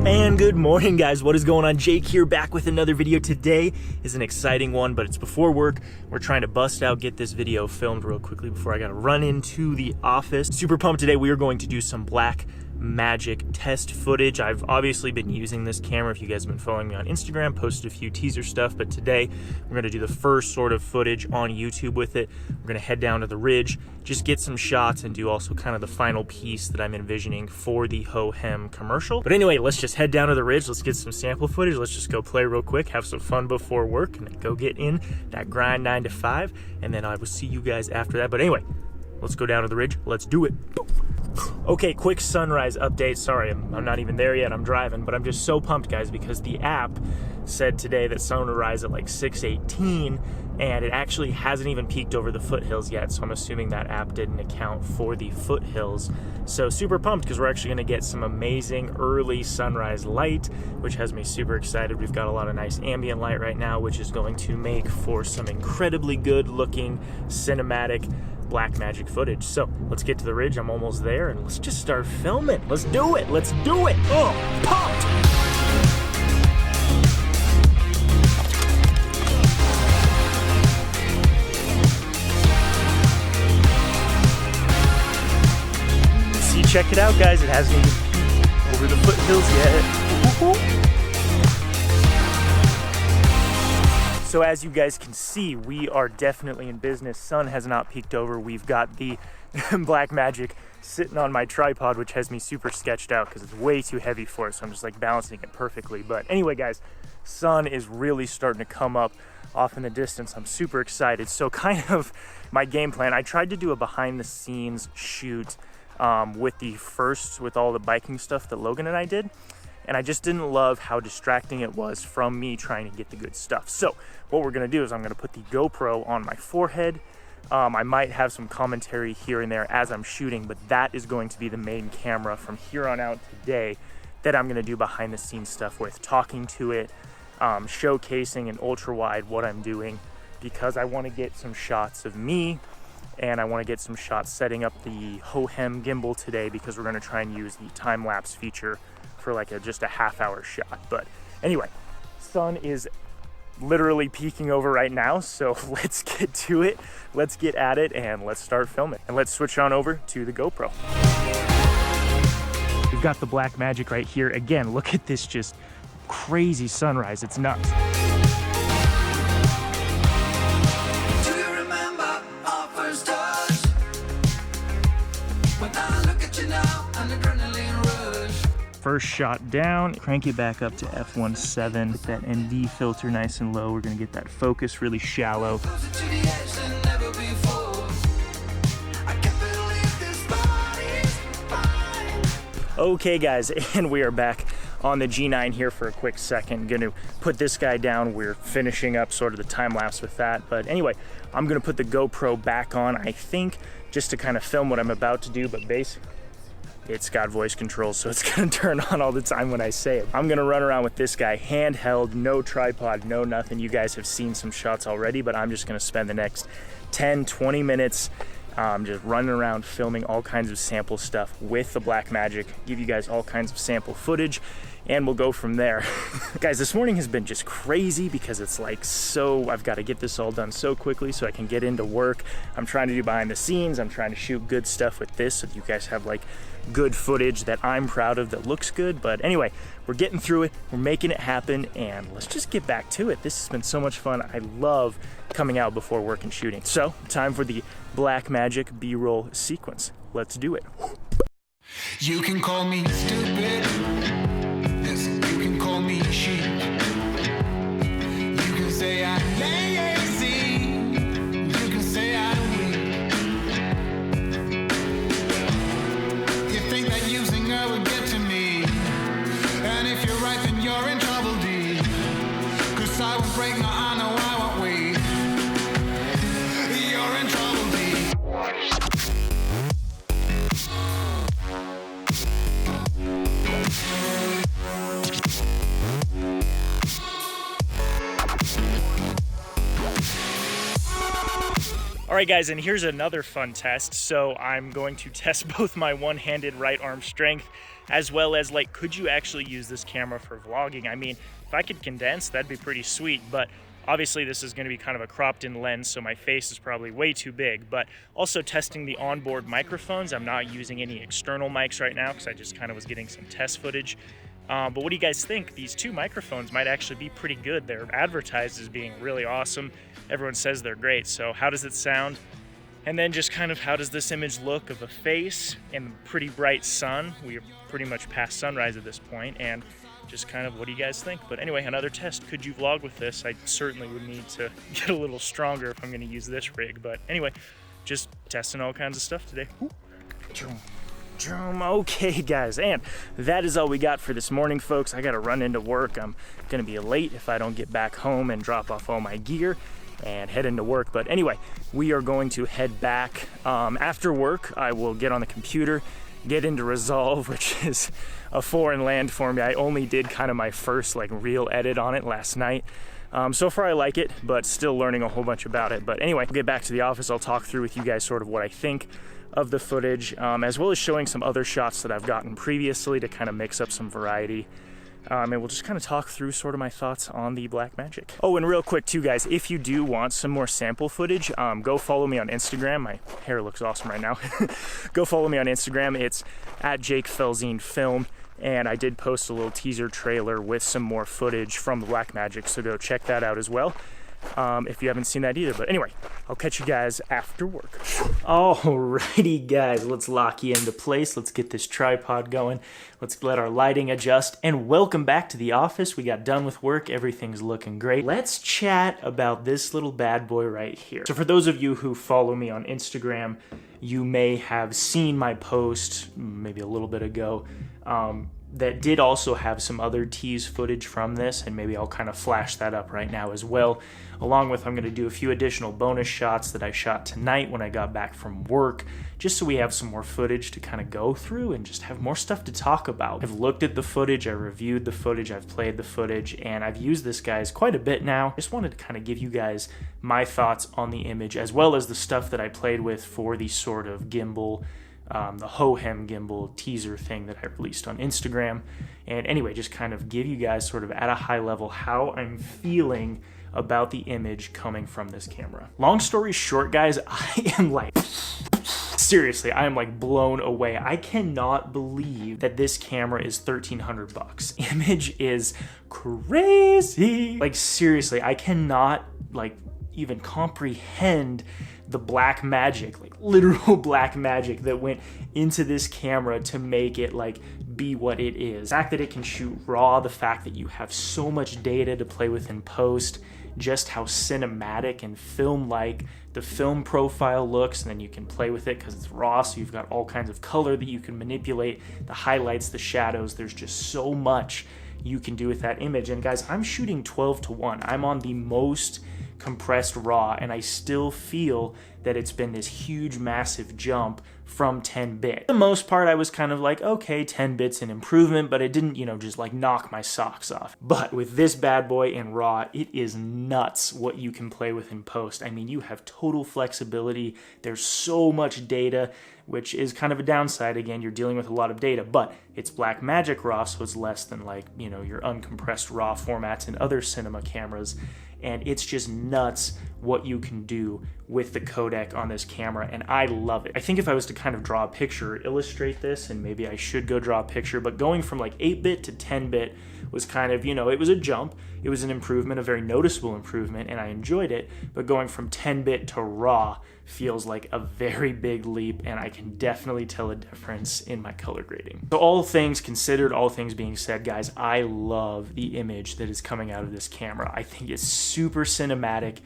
And good morning, guys. What is going on? Jake here, back with another video. Today is an exciting one, but it's before work. We're trying to bust out, get this video filmed real quickly before I gotta run into the office. Super pumped today. We are going to do some Black Magic test footage. I've obviously been using this camera. If you guys have been following me on Instagram, posted a few teaser stuff, but today we're gonna do the first sort of footage on YouTube with it. We're gonna head down to the ridge, just get some shots and do also kind of the final piece that I'm envisioning for the Ho-Hem commercial. But anyway, let's just head down to the ridge. Let's get some sample footage. Let's just go play real quick, have some fun before work, and then go get in that grind 9 to 5. And then I will see you guys after that. But anyway, let's go down to the ridge. Let's do it. Okay, quick sunrise update. Sorry, I'm not even there yet. I'm driving, but I'm just so pumped, guys, because the app said today that sun will rise at like 6:18, and it actually hasn't even peaked over the foothills yet. So I'm assuming that app didn't account for the foothills. So super pumped because we're actually going to get some amazing early sunrise light, which has me super excited. We've got a lot of nice ambient light right now, which is going to make for some incredibly good looking cinematic Black Magic footage. So let's get to the ridge. I'm almost there, and let's just start filming. Let's do it. Let's do it. Oh, pumped. See, check it out, guys. It hasn't even peaked over the foothills yet. So as you guys can see, we are definitely in business. Sun has not peaked over. We've got the Black Magic sitting on my tripod, which has me super sketched out because it's way too heavy for it. So I'm just like balancing it perfectly. But anyway, guys, sun is really starting to come up off in the distance. I'm super excited. So kind of my game plan, I tried to do a behind the scenes shoot with all the biking stuff that Logan and I did. And I just didn't love how distracting it was from me trying to get the good stuff. So what we're gonna do is I'm gonna put the GoPro on my forehead. I might have some commentary here and there as I'm shooting, but that is going to be the main camera from here on out today that I'm gonna do behind the scenes stuff with, talking to it, showcasing in ultra wide what I'm doing, because I wanna get some shots of me, and I wanna get some shots setting up the Ho-Hem gimbal today, because we're gonna try and use the time-lapse feature for like just a half-hour shot. But anyway, sun is literally peeking over right now, so let's get to it, let's get at it, and let's start filming. And let's switch on over to the GoPro. We've got the Black Magic right here. Again, look at this just crazy sunrise. It's nuts. Do you remember our first touch? When I look at you now, an adrenaline rush. First shot down, crank it back up to f1.7 with that ND filter nice and low. We're gonna get that focus really shallow. Okay, guys, and we are back on the G9 here for a quick second. Gonna put this guy down. We're finishing up sort of the time lapse with that. But anyway, I'm gonna put the GoPro back on, I think, just to kind of film what I'm about to do, but basically, it's got voice control, so it's gonna turn on all the time when I say it. I'm gonna run around with this guy handheld, no tripod, no nothing. You guys have seen some shots already, but I'm just gonna spend the next 10, 20 minutes just running around filming all kinds of sample stuff with the Black Magic, give you guys all kinds of sample footage, and we'll go from there. Guys, this morning has been just crazy because it's like I've got to get this all done so quickly so I can get into work. I'm trying to do behind the scenes. I'm trying to shoot good stuff with this so that you guys have like good footage that I'm proud of, that looks good. But anyway, we're getting through it. We're making it happen, and let's just get back to it. This has been so much fun. I love coming out before work and shooting. So time for the Black Magic B-roll sequence. Let's do it. You can call me stupid. Yes, you can call me sheep. You can say I'm lazy. You can say I'm weak. You think that using her would get to me, and if you're right, then you're in trouble, D. 'Cause I won't break, no, I know I won't wait. You're in trouble, D. All right, guys, and here's another fun test. So I'm going to test both my one-handed right arm strength as well as, like, could you actually use this camera for vlogging? I mean, if I could condense, that'd be pretty sweet, but obviously this is going to be kind of a cropped in lens, so my face is probably way too big. But also testing the onboard microphones. I'm not using any external mics right now because I just kind of was getting some test footage. But what do you guys think? These two microphones might actually be pretty good. They're advertised as being really awesome. Everyone says they're great. So how does it sound? And then just kind of how does this image look of a face in a pretty bright sun? We are pretty much past sunrise at this point, and just kind of what do you guys think? But anyway, another test. Could you vlog with this? I certainly would need to get a little stronger if I'm going to use this rig. But anyway, just testing all kinds of stuff today. Okay, guys, and that is all we got for this morning, folks. I got to run into work. I'm going to be late if I don't get back home and drop off all my gear and head into work. But anyway, we are going to head back. After work, I will get on the computer, get into Resolve, which is a foreign land for me. I only did kind of my first like real edit on it last night. So far I like it, but still learning a whole bunch about it. But anyway, I'll get back to the office. I'll talk through with you guys sort of what I think of the footage, as well as showing some other shots that I've gotten previously to kind of mix up some variety. And we'll just kind of talk through sort of my thoughts on the Blackmagic. Oh, and real quick too, guys, if you do want some more sample footage, go follow me on Instagram. My hair looks awesome right now. Go follow me on Instagram. It's at Jake Felzine Film. And I did post a little teaser trailer with some more footage from the Blackmagic, so go check that out as well. If you haven't seen that either. But anyway, I'll catch you guys after work. Alrighty, guys, let's lock you into place. Let's get this tripod going. Let's let our lighting adjust. And welcome back to the office. We got done with work. Everything's looking great. Let's chat about this little bad boy right here. So for those of you who follow me on Instagram, you may have seen my post maybe a little bit ago that did also have some other tease footage from this, and maybe I'll kind of flash that up right now as well. Along with, I'm going to do a few additional bonus shots that I shot tonight when I got back from work, just so we have some more footage to kind of go through and just have more stuff to talk about. I've looked at the footage, I reviewed the footage, I've played the footage, and I've used this, guys, quite a bit now. Just wanted to kind of give you guys my thoughts on the image, as well as the stuff that I played with for the sort of gimbal, the Hohem gimbal teaser thing that I released on Instagram. And anyway, just kind of give you guys sort of at a high level how I'm feeling about the image coming from this camera. Long story short, guys, I am like, seriously, I am like blown away. I cannot believe that this camera is $1,300. Image is crazy. Like seriously, I cannot like even comprehend the Blackmagic, like literal Blackmagic that went into this camera to make it like be what it is. The fact that it can shoot RAW, the fact that you have so much data to play with in post, just how cinematic and film-like the film profile looks, and then you can play with it because it's RAW, so you've got all kinds of color that you can manipulate, the highlights, the shadows. There's just so much you can do with that image. And guys, I'm shooting 12:1. I'm on the most compressed RAW, and I still feel that it's been this huge massive jump from 10-bit. For the most part, I was kind of like, okay, 10 bits an improvement, but it didn't, you know, just like knock my socks off. But with this bad boy in RAW, it is nuts what you can play with in post. I mean, you have total flexibility. There's so much data, which is kind of a downside. Again, you're dealing with a lot of data, but it's Blackmagic RAW, so it's less than like, you know, your uncompressed RAW formats in other cinema cameras. And it's just nuts what you can do with the codec on this camera, and I love it. I think if I was to kind of draw a picture or illustrate this, and maybe I should go draw a picture, but going from like 8-bit to 10-bit was kind of, you know, it was a jump. It was an improvement, a very noticeable improvement, and I enjoyed it. But going from 10-bit to RAW feels like a very big leap, and I can definitely tell a difference in my color grading. So all things considered, all things being said, guys, I love the image that is coming out of this camera. I think it's super cinematic.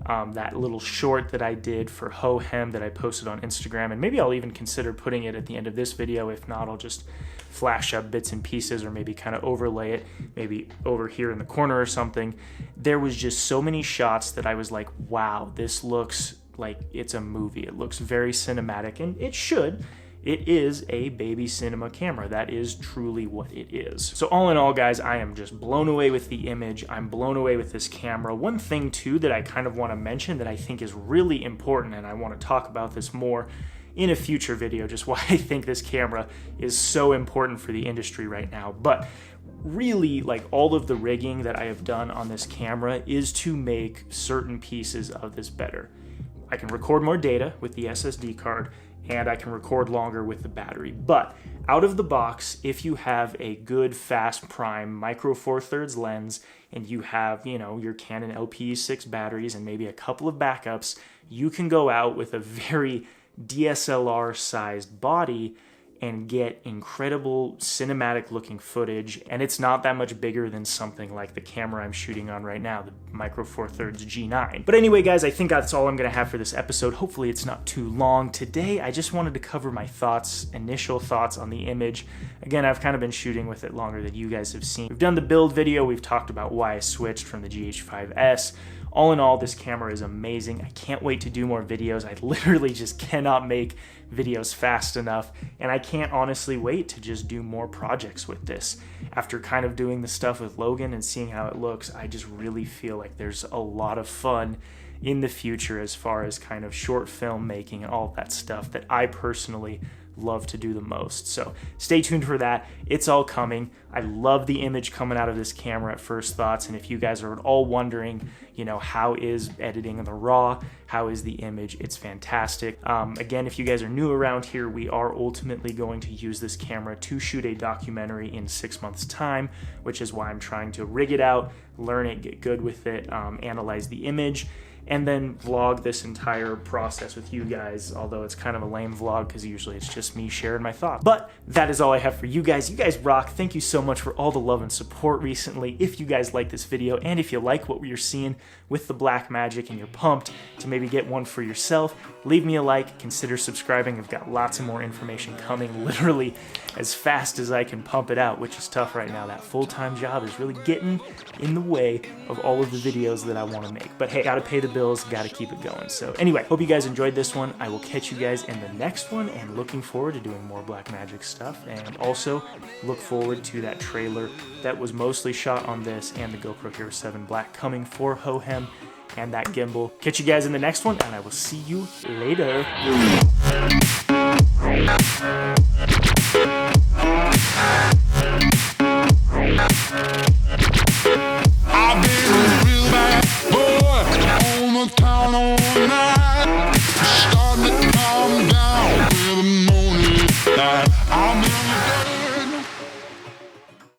That little short that I did for Hohem that I posted on Instagram, and maybe I'll even consider putting it at the end of this video. If not, I'll just flash up bits and pieces, or maybe kind of overlay it, maybe over here in the corner or something. There was just so many shots that I was like, wow, this looks like it's a movie. It looks very cinematic, and it should. it is a baby cinema camera. That is truly what it is. So all in all, guys, I am just blown away with the image. I'm blown away with this camera. One thing too that I kind of want to mention that I think is really important, and I want to talk about this more in a future video, just why I think this camera is so important for the industry right now. But really, like, all of the rigging that I have done on this camera is to make certain pieces of this better. I can record more data with the SSD card, and I can record longer with the battery. But out of the box, if you have a good fast prime micro Four Thirds lens and you have, you know, your Canon LPE6 batteries and maybe a couple of backups, you can go out with a very DSLR sized body and get incredible cinematic looking footage, and it's not that much bigger than something like the camera I'm shooting on right now, the Micro Four Thirds G9. But anyway, guys, I think that's all I'm gonna have for this episode. Hopefully it's not too long. Today, I just wanted to cover my thoughts, initial thoughts on the image. Again, I've kind of been shooting with it longer than you guys have seen. We've done the build video, we've talked about why I switched from the GH5S. All in all, this camera is amazing. I can't wait to do more videos. I literally just cannot make videos fast enough, and I can't honestly wait to just do more projects with this. After kind of doing the stuff with Logan and seeing how it looks, I just really feel like there's a lot of fun in the future as far as kind of short film making and all that stuff that I personally love to do the most. So stay tuned for that. It's all coming. I love the image coming out of this camera at first thoughts, and if you guys are at all wondering, you know, how is editing in the RAW, how is the image, it's fantastic. Again, if you guys are new around here, we are ultimately going to use this camera to shoot a documentary in 6 months time, which is why I'm trying to rig it out, learn it, get good with it, analyze the image, and then vlog this entire process with you guys, although it's kind of a lame vlog because usually it's just me sharing my thoughts. But that is all I have for you guys. You guys rock. Thank you so much for all the love and support recently. If you guys like this video and if you like what you're seeing with the Blackmagic and you're pumped to maybe get one for yourself, leave me a like, consider subscribing. I've got lots of more information coming literally as fast as I can pump it out, which is tough right now. That full-time job is really getting in the way of all of the videos that I want to make. But hey, gotta pay the bills, gotta keep it going. So anyway, hope you guys enjoyed this one. I will catch you guys in the next one, and looking forward to doing more Blackmagic stuff, and also look forward to that trailer that was mostly shot on this and the GoPro Hero 7 Black coming for Hohem and that gimbal. Catch you guys in the next one, and I will see you later. I've been a real bad boy on the town all night. Starting to calm down with the morning light. I'm in the